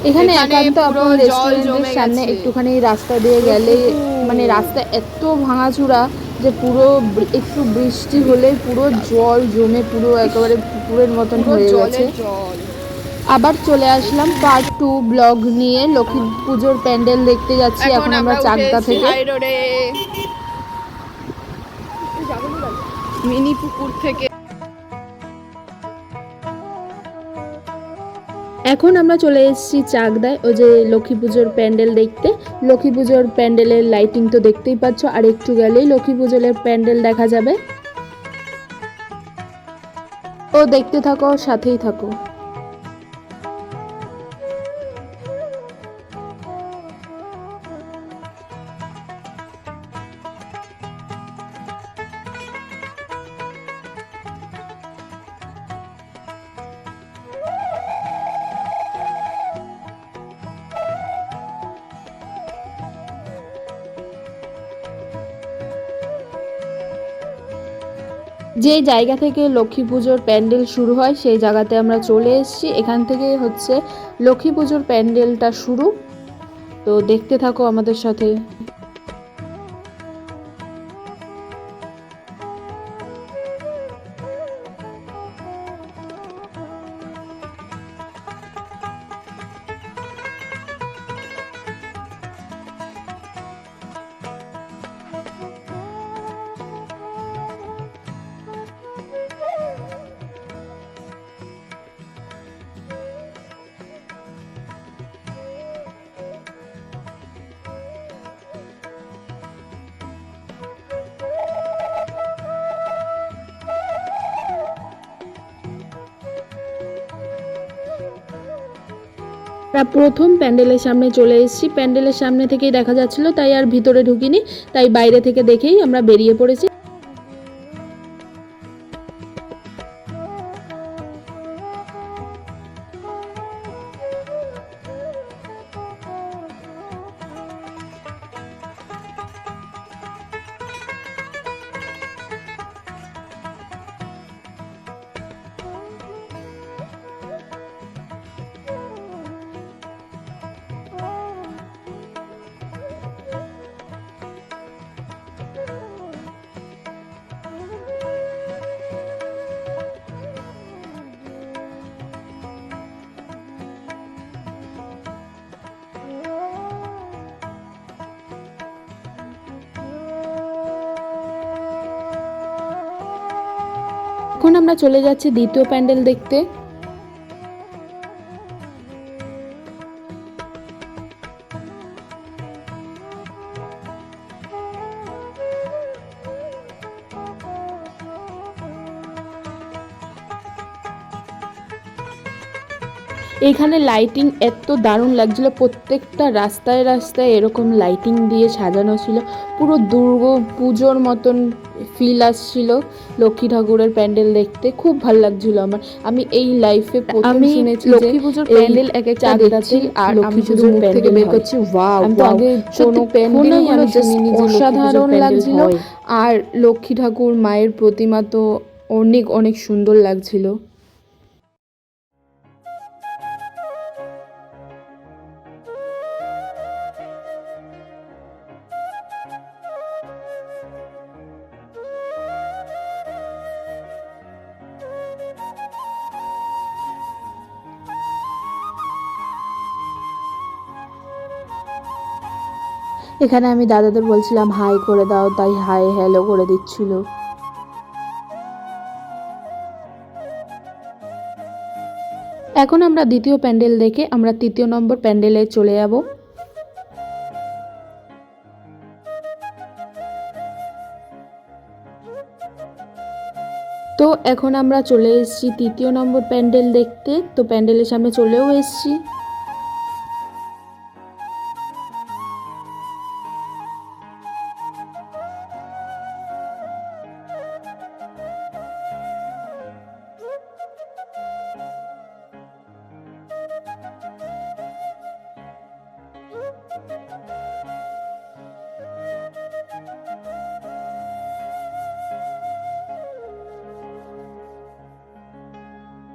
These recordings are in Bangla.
এখানে একান্ত আপন রেস্টুরেন্টের সামনে একটুখানি রাস্তা দিয়ে গেলে মানে রাস্তা এত ভাঙাচুরা যে পুরো একটু বৃষ্টি হলে পুরো জল জমে পুরো একেবারে পুকুরের মতন হয়ে গেছে। আবার চলে আসলাম পার্ট 2 ব্লগ নিয়ে। লক্ষ্মী পুজোর প্যান্ডেল দেখতে যাচ্ছি এখন আমরা চাকদা থেকে। মিনি পুকুর থেকে এখন আমরা চলে এসেছি চাকদায় ওই যে লক্ষ্মী পুজোর প্যান্ডেল দেখতে। লক্ষ্মী পুজোর প্যান্ডেলের লাইটিং তো দেখতেই পাচ্ছ, আর একটু গেলেই লক্ষ্মী পুজোর প্যান্ডেল দেখা যাবে। ও দেখতে থাকো, সাথেই থাকো। যে জায়গা থেকে লক্ষ্মী পুজোর প্যান্ডেল শুরু হয় সেই জায়গাতে আমরা চলে এসেছি। এখান থেকে হচ্ছে লক্ষ্মী পুজোর প্যান্ডেলটা শুরু। তো দেখতে থাকো আমাদের সাথে। প্রথম প্যান্ডেলের সামনে চলে এসেছি। প্যান্ডেলের সামনে থেকেই দেখা যাচ্ছিল, তাই আর ভিতরে ঢুকিনি, তাই বাইরে থেকে দেখেই আমরা বেরিয়ে পড়েছি। এখন আমরা চলে যাচ্ছি দ্বিতীয় প্যান্ডেল দেখতে। এখানে লাইটিং এত দারুণ লাগছিল, প্রত্যেকটা রাস্তায় রাস্তায় এরকম লাইটিং দিয়ে সাজানো ছিল, পুরো দুর্গা পুজোর মতন ফিল আসছিল। লক্ষ্মী ঠাকুরের প্যান্ডেল দেখতে খুব ভালো লাগছিল আমার। আমি এই লাইফে প্রথম শুনেছি লক্ষ্মী পুজোর প্যান্ডেল এক একটা দেখছি আর আমি শুধু মুখ থেকে বের করছি ওয়াও। আমি তো আগে কোনো প্যান্ডেলই আমি শুনিনি যে অসাধারণ লাগছিল। আর লক্ষ্মী ঠাকুর মায়ের প্রতিমা তো অনেক অনেক সুন্দর লাগছিল। এখানে আমি দাদাদের বলছিলাম হাই করে দাও, তাই হাই হ্যালো করে দিচ্ছিল। এখন আমরা দ্বিতীয় প্যান্ডেল দেখে আমরা তৃতীয় নম্বর প্যান্ডেলে চলে যাব। তো এখন আমরা চলে এসেছি তৃতীয় নম্বর প্যান্ডেল দেখতে। তো প্যান্ডেলের সামনে চলেও এসেছি।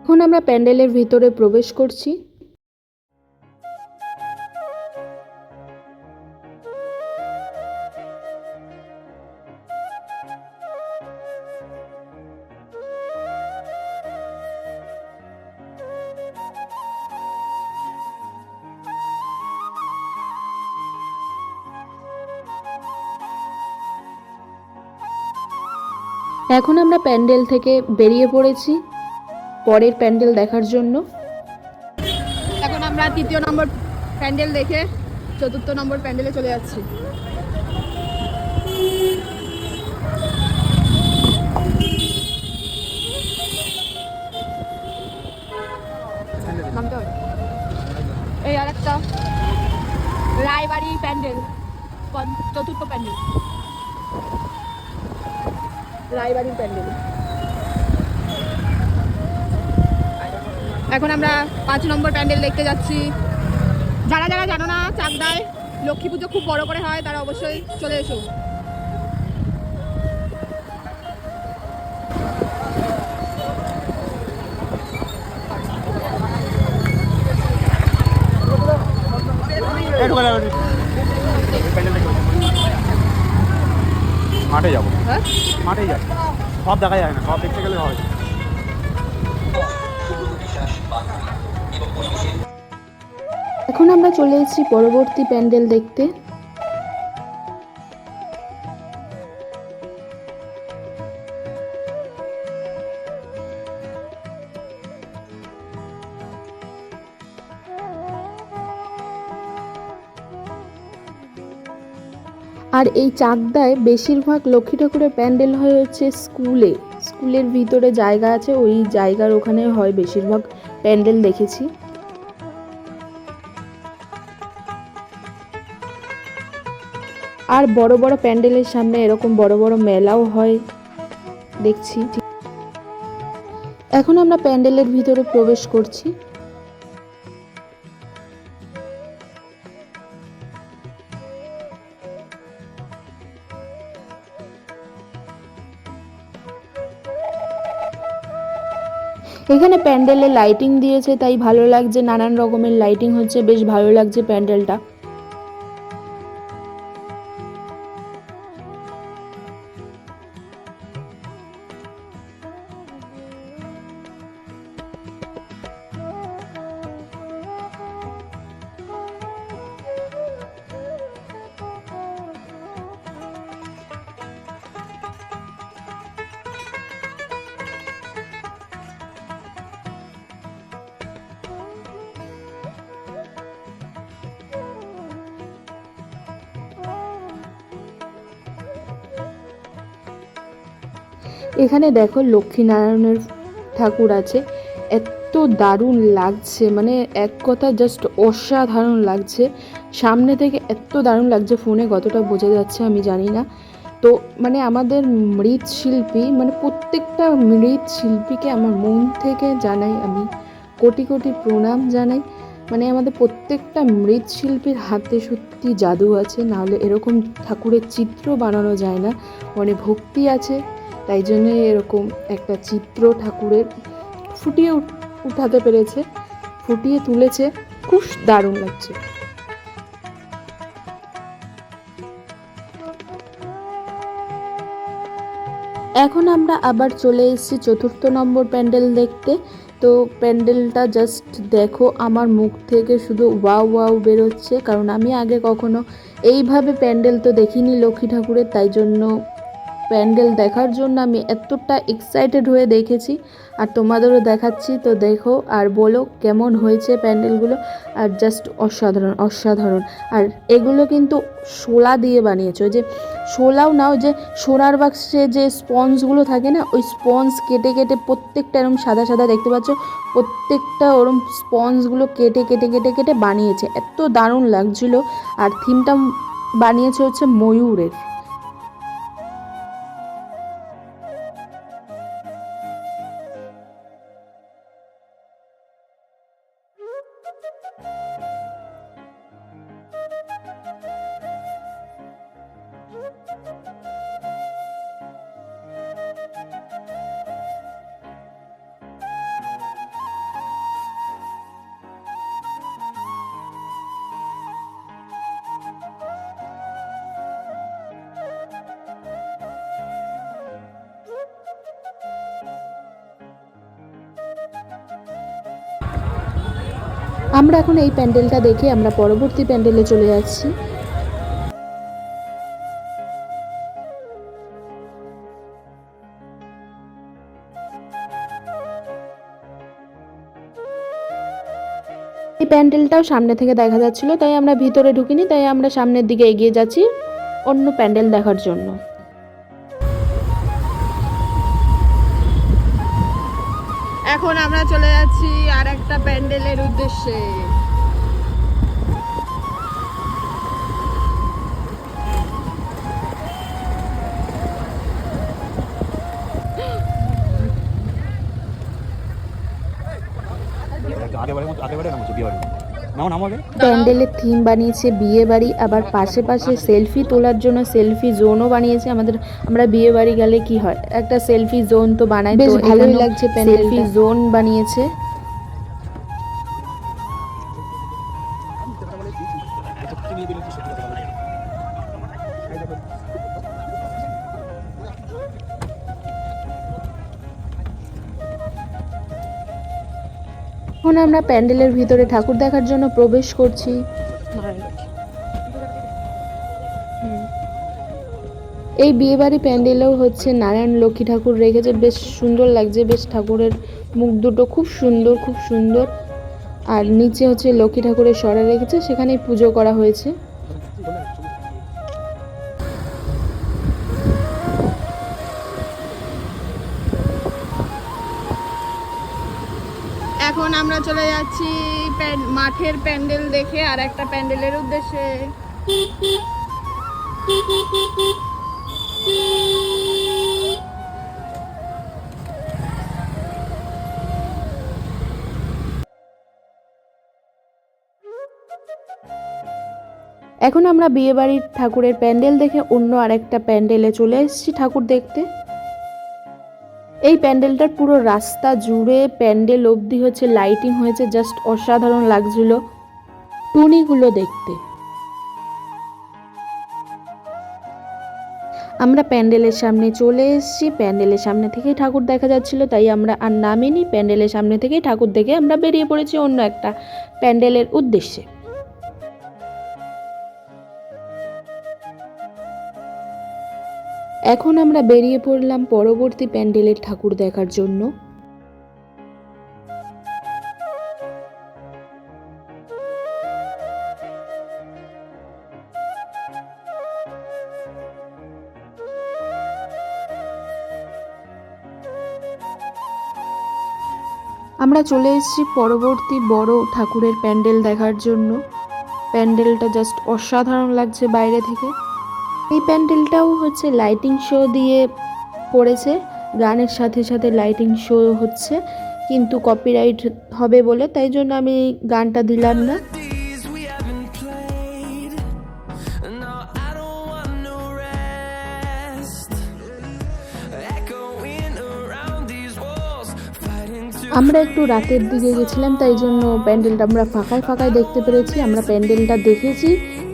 এখন আমরা প্যান্ডেলের ভিতরে প্রবেশ করছি। এখন আমরা প্যান্ডেল থেকে বেরিয়ে পড়েছি পরের প্যান্ডেল দেখার জন্য। এখন আমরা 3য় নম্বর প্যান্ডেল দেখে 4র্থ নম্বর প্যান্ডেলে চলে যাচ্ছি। এই আর একটা রায়বাড়ি প্যান্ডেল, 4র্থ প্যান্ডেল, রায়বাড়ির প্যান্ডেল। এখন আমরা 5 নম্বর প্যান্ডেল দেখতে যাচ্ছি। যারা যারা জানো না চাকদায় লক্ষ্মী পুজো খুব বড় করে হয় তারা অবশ্যই চলে এসো। মাঠে যাবো, মাঠে যাবো, সব দেখা যায় না, সব দেখতে গেলে হয়। এখন আমরা চলে এসেছি পরবর্তী প্যান্ডেল দেখতে। আর এই চাকদায় বেশিরভাগ লক্ষ্মী ঠাকুরের প্যান্ডেল হয় হচ্ছে স্কুলের ভিতরে জায়গা আছে, ওই জায়গার ওখানে হয় বেশিরভাগ প্যান্ডেল দেখেছি। আর বড় বড় প্যান্ডেলের সামনে এরকম বড় বড় মেলাও হয় দেখছি। এখন আমরা প্যান্ডেলের ভিতরে প্রবেশ করছি। এখানে প্যান্ডেলে লাইটিং দিয়েছে তাই ভালো লাগছে, নানান রকমের লাইটিং হচ্ছে, বেশ ভালো লাগছে প্যান্ডেলটা। এখানে দেখো লক্ষ্মীনারায়ণের ঠাকুর আছে, এত দারুণ লাগছে, মানে এক কথা জাস্ট অসাধারণ লাগছে। সামনে থেকে এত দারুণ লাগছে, ফোনে কতটা বোঝা যাচ্ছে আমি জানি না। তো মানে আমাদের মৃৎশিল্পী, মানে প্রত্যেকটা মৃৎশিল্পীকে আমার মন থেকে জানাই, আমি কোটি কোটি প্রণাম জানাই। মানে আমাদের প্রত্যেকটা মৃৎশিল্পীর হাতে সত্যি জাদু আছে, নাহলে এরকম ঠাকুরের চিত্র বানানো যায় না। মনে ভক্তি আছে, তাই জন্য এরকম একটা চিত্র ঠাকুরের ফুটিয়ে উঠাতে পেরেছে, ফুটিয়ে তুলেছে, খুব দারুণ লাগছে। এখন আমরা আবার চলে এসেছি 4র্থ নম্বর প্যান্ডেল দেখতে। তো প্যান্ডেলটা জাস্ট দেখো, আমার মুখ থেকে শুধু ওয়াও ওয়াও বেরোচ্ছে, কারণ আমি আগে কখনো এইভাবে প্যান্ডেল তো দেখিনি লক্ষ্মী ঠাকুরের, তাই জন্য প্যান্ডেল দেখার জন্য আমি এতটা এক্সাইটেড হয়ে দেখেছি, আর তোমাদেরও দেখাচ্ছি। তো দেখো আর বলো কেমন হয়েছে প্যান্ডেলগুলো। আর জাস্ট অসাধারণ অসাধারণ। আর এগুলো কিন্তু শোলা দিয়ে বানিয়েছে, ওই যে শোলাও না, ওই যে সোনার বাক্সে যে স্পঞ্জগুলো থাকে না, ওই স্পঞ্জ কেটে কেটে প্রত্যেকটা এরকম সাদা সাদা দেখতে পাচ্ছ, প্রত্যেকটা ওরম স্পঞ্জগুলো কেটে কেটে কেটে কেটে বানিয়েছে, এত দারুণ লাগছিলো। আর থিমটা বানিয়েছে হচ্ছে ময়ূরের। আমরা এখন এই প্যান্ডেলটা দেখে আমরা পরবর্তী প্যান্ডেলে চলে যাচ্ছি। প্যান্ডেলটাও সামনে থেকে দেখা যাচ্ছিল, তাই আমরা ভিতরে ঢুকিনি, তাই আমরা সামনের দিকে এগিয়ে যাচ্ছি অন্য প্যান্ডেল দেখার জন্য। এখন আমরা চলে যাচ্ছি আর একটা প্যান্ডেলের উদ্দেশ্যে। প্যান্ডেলের থিম বানিয়েছে বিয়ে বাড়ি, আবার পাশে পাশে সেলফি তোলার জন্য সেলফি জোনও বানিয়েছে। আমরা বিয়ে বাড়ি গেলে কি হয়, একটা সেলফি জোন তো বানাই, বেশ ভালোই লাগছে। সেলফি জোন বানিয়েছে। এখন আমরা প্যান্ডেলের ভিতরে ঠাকুর দেখার জন্য প্রবেশ করছি। এই বিয়েবাড়ি প্যান্ডেলেও হচ্ছে নারায়ণ লক্ষ্মী ঠাকুর রেখেছে, বেশ সুন্দর লাগছে। বেশ ঠাকুরের মুখ দুটো খুব সুন্দর, খুব সুন্দর। আর নিচে হচ্ছে লক্ষ্মী ঠাকুরের সরা রেখেছে, সেখানেই পুজো করা হয়েছে। এখন আমরা চলে যাচ্ছি মাঠের প্যান্ডেল দেখে আর একটা প্যান্ডেলের উদ্দেশ্যে। এখন আমরা বিয়েবাড়ির ঠাকুরের প্যান্ডেল দেখে অন্য আরেকটা প্যান্ডেলে চলে এসেছি ঠাকুর দেখতে। এই প্যান্ডেলটার পুরো রাস্তা জুড়ে প্যান্ডেল অবধি হচ্ছে লাইটিং হয়েছে, জাস্ট অসাধারণ লাগছিল টুনিগুলো দেখতে। আমরা প্যান্ডেলের সামনে চলে এসেছি, প্যান্ডেলের সামনে থেকেই ঠাকুর দেখা যাচ্ছিল, তাই আমরা আর নামিনি। প্যান্ডেলের সামনে থেকেই ঠাকুর দেখে আমরা বেরিয়ে পড়েছি অন্য একটা প্যান্ডেলের উদ্দেশ্যে। এখন আমরা বেরিয়ে পড়লাম পরবর্তী প্যান্ডেলের ঠাকুর দেখার জন্য। আমরা চলে এসেছি পরবর্তী বড় ঠাকুরের প্যান্ডেল দেখার জন্য। প্যান্ডেলটা জাস্ট অসাধারণ লাগছে বাইরে থেকে। এই প্যান্ডেলটাও হচ্ছে লাইটিং শো দিয়ে করেছে, গানের সাথে সাথে লাইটিং শো হচ্ছে, কিন্তু কপিরাইট হবে বলে তাই জন্য আমি গানটা দিলাম না। আমরা একটু রাতের দিকে গেছিলাম, তাই জন্য প্যান্ডেলটা আমরা ফাঁকায় ফাঁকায় দেখতে পেরেছি। আমরা প্যান্ডেলটা দেখেছি,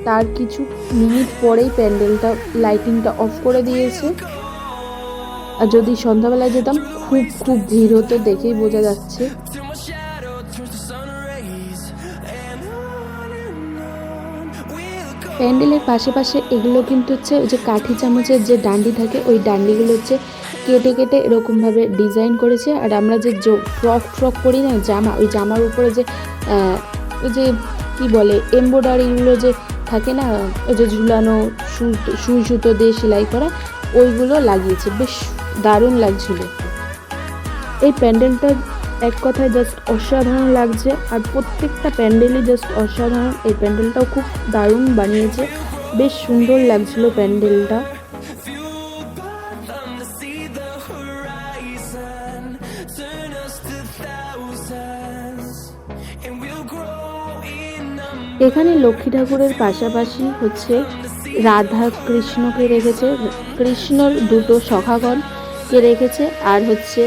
তার কিছু মিনিট পরেই প্যান্ডেলটা লাইটিংটা অফ করে দিয়েছে। আর যদি সন্ধ্যাবেলায় যেতাম খুব খুব ভিড় হতো, দেখেই বোঝা যাচ্ছে। প্যান্ডেলের পাশে পাশে এগুলো কিন্তু হচ্ছে ওই যে কাঠি চামচের যে ডান্ডি থাকে, ওই ডান্ডিগুলো হচ্ছে কেটে কেটে এরকমভাবে ডিজাইন করেছে। আর আমরা যে ফ্রক করি না জামা, ওই জামার উপরে যে ওই যে কী বলে এমব্রয়ডারিগুলো যে থাকে না, ওই যে ঝুলানো সুই সুতো দিয়ে সেলাই করা, ওইগুলো লাগিয়েছে, বেশ দারুণ লাগছিল। এই প্যান্ডেলটা এক কথায় জাস্ট অসাধারণ লাগছে, আর প্রত্যেকটা প্যান্ডেলই জাস্ট অসাধারণ। এই প্যান্ডেলটাও খুব দারুণ বানিয়েছে, বেশ সুন্দর লাগছিল প্যান্ডেলটা। এখানে লক্ষ্মী ঠাকুরের পাশাপাশি হচ্ছে রাধা কৃষ্ণকে রেখেছে, কৃষ্ণর দুটো সখাগণকে রেখেছে, আর হচ্ছে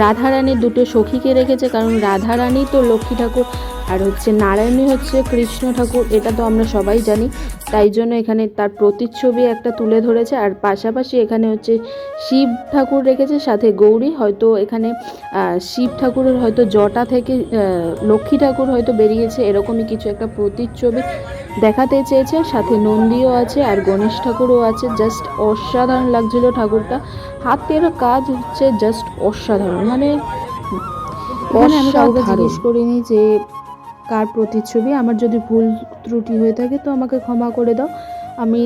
রাধারানীর দুটো সখীকে রেখেছে, কারণ রাধারানী তো লক্ষ্মী ঠাকুর আর হচ্ছে নারায়ণী হচ্ছে কৃষ্ণ ঠাকুর, এটা তো আমরা সবাই জানি। তাই জন্য এখানে তার প্রতিচ্ছবি একটা তুলে ধরেছে। আর পাশাপাশি এখানে হচ্ছে শিব ঠাকুর রেখেছে, সাথে গৌরী। হয়তো এখানে শিব ঠাকুরের হয়তো জটা থেকে লক্ষ্মী ঠাকুর হয়তো বেরিয়েছে, এরকমই কিছু একটা প্রতিচ্ছবি দেখাতে চেয়েছে। সাথে নন্দীও আছে আর গণেশ ঠাকুরও আছে, জাস্ট অসাধারণ লাগছিল ঠাকুরটা। হাতের কাজ হচ্ছে জাস্ট অসাধারণ, মানে আমি কাউকে জিজ্ঞেস করিনি যে কার প্রতিচ্ছবি। আমার যদি ভুল ত্রুটি হয়ে থাকে তো আমাকে ক্ষমা করে দাও। আমি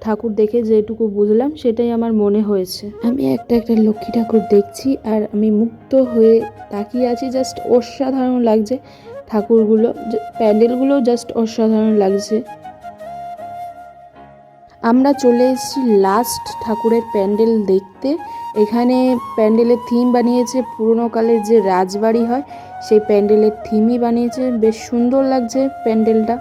ঠাকুর দেখে যেটুকু বুঝলাম সেটাই আমার মনে হয়েছে। আমি একটা লক্ষ্মী ঠাকুর দেখছি আর আমি মুগ্ধ হয়ে তাকিয়ে আছি। জাস্ট অসাধারণ লাগছে ঠাকুরগুলো, প্যান্ডেলগুলো জাস্ট অসাধারণ লাগছে। আমরা চলে এসেছি লাস্ট ঠাকুরের প্যান্ডেল দেখতে। এখানে প্যান্ডেলের থিম বানিয়েছে পুরোনো কালের যে রাজবাড়ি হয় সেই প্যান্ডেলের থিমই বানিয়েছে। বেশ সুন্দর লাগছে প্যান্ডেলটা।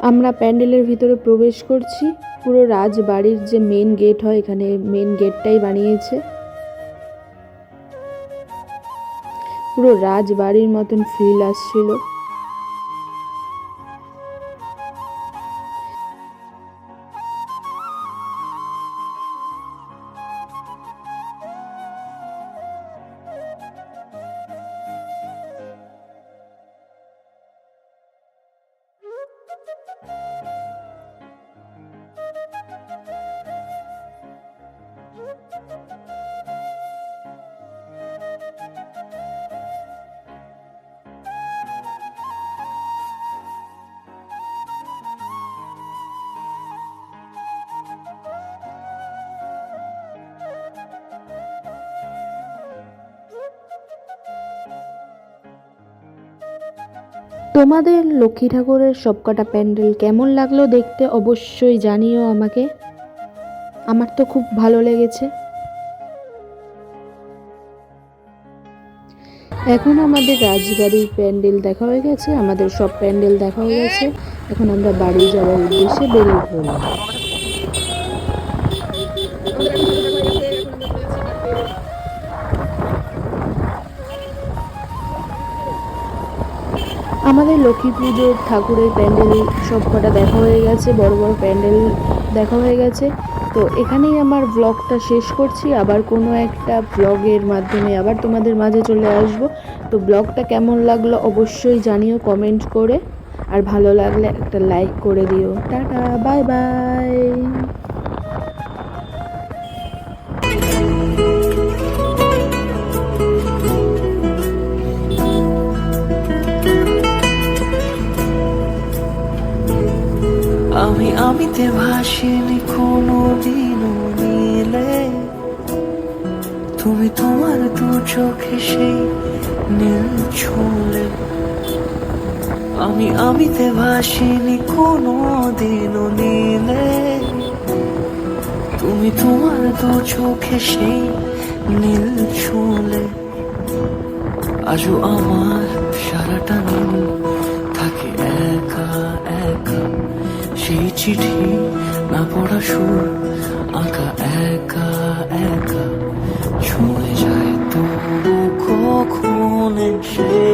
আমরা প্যান্ডেলের ভিতরে প্রবেশ করছি। পুরো রাজবাড়ির যে মেন গেট হয়, এখানে মেন গেটটাই বানিয়েছে। পুরো রাজবাড়ির মতন ফিল আসছিল। তোমাদের লক্ষ্মী ঠাকুরের সবকটা প্যান্ডেল কেমন লাগলো দেখতে অবশ্যই জানিও আমাকে। আমার তো খুব ভালো লেগেছে। এখন আমাদের রাজবাড়ির প্যান্ডেল দেখা হয়ে গেছে, আমাদের সব প্যান্ডেল দেখা হয়ে গেছে। এখন আমরা বাড়ি যাওয়ার উদ্দেশ্যে বেরিয়ে পড়লাম। আমাদের লক্ষ্মী পুজোর ঠাকুরের প্যান্ডেল সব কটা দেখা হয়ে গেছে, বড় বড় প্যান্ডেল দেখা হয়ে গেছে। তো এখানেই আমার ব্লগটা শেষ করছি। আবার কোনো একটা ব্লগের মাধ্যমে আবার তোমাদের মাঝে চলে আসব। তো ব্লগটা কেমন লাগলো অবশ্যই জানিও কমেন্ট করে, আর ভালো লাগলে একটা লাইক করে দিও। Tata, bye bye. আমিতে ভাসিনি কোনো দিনও নীলে, তুমি তোমার দু চোখে সেই নীল ছুঁলে। আমিতে ভাসিনি কোনো দিনও নীলে, তুমি তোমার দু চোখে সেই নীল ছুঁলে। আজও আমার সারাটা নীল থাকে একা একা, সেই চিঠি না পড়া সুর আঁকা একা একা, ছুঁয়ে যায় তবু কখন সে